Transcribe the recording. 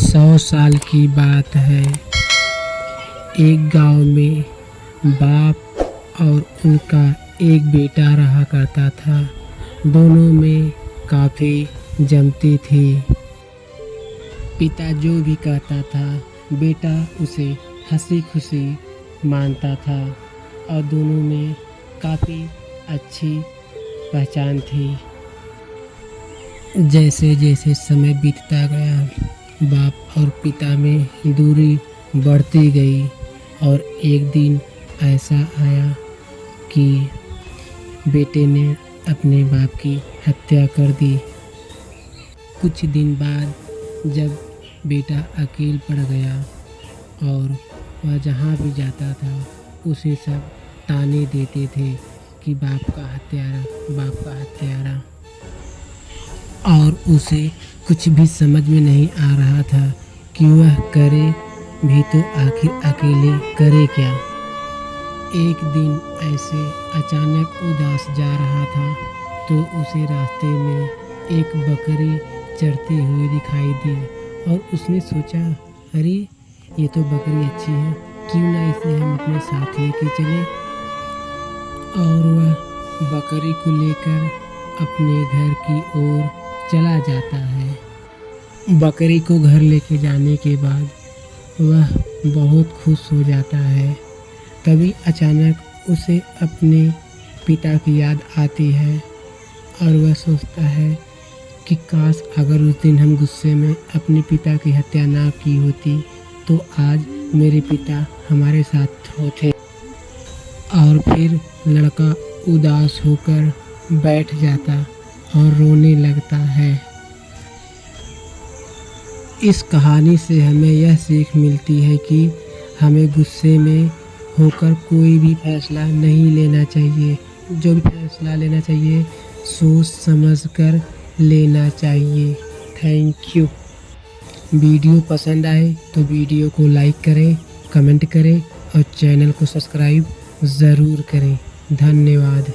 100 साल की बात है। एक गांव में बाप और उनका एक बेटा रहा करता था। दोनों में काफ़ी जमती थी। पिता जो भी कहता था बेटा उसे हंसी खुशी मानता था और दोनों में काफ़ी अच्छी पहचान थी। जैसे जैसे समय बीतता गया बाप और पिता में दूरी बढ़ती गई और एक दिन ऐसा आया कि बेटे ने अपने बाप की हत्या कर दी। कुछ दिन बाद जब बेटा अकेल पड़ गया और वह जहाँ भी जाता था उसे सब ताने देते थे कि बाप का हत्यारा, बाप का हत्यारा। और उसे कुछ भी समझ में नहीं आ रहा था कि वह करे भी तो आखिर अकेले करे क्या। एक दिन ऐसे अचानक उदास जा रहा था तो उसे रास्ते में एक बकरी चरती हुई दिखाई दी और उसने सोचा, अरे ये तो बकरी अच्छी है, क्यों ना इसे हम अपने साथ लेके चलें। और वह बकरी को लेकर अपने घर की ओर चला जाता है। बकरी को घर लेके जाने के बाद वह बहुत खुश हो जाता है। तभी अचानक उसे अपने पिता की याद आती है और वह सोचता है कि काश अगर उस दिन हम गुस्से में अपने पिता की हत्या ना की होती तो आज मेरे पिता हमारे साथ होते। और फिर लड़का उदास होकर बैठ जाता और रोने लगता है। इस कहानी से हमें यह सीख मिलती है कि हमें गुस्से में होकर कोई भी फैसला नहीं लेना चाहिए। जो भी फैसला लेना चाहिए सोच समझ कर लेना चाहिए। Thank you. वीडियो पसंद आए तो वीडियो को लाइक करें, कमेंट करें और चैनल को सब्सक्राइब ज़रूर करें। धन्यवाद।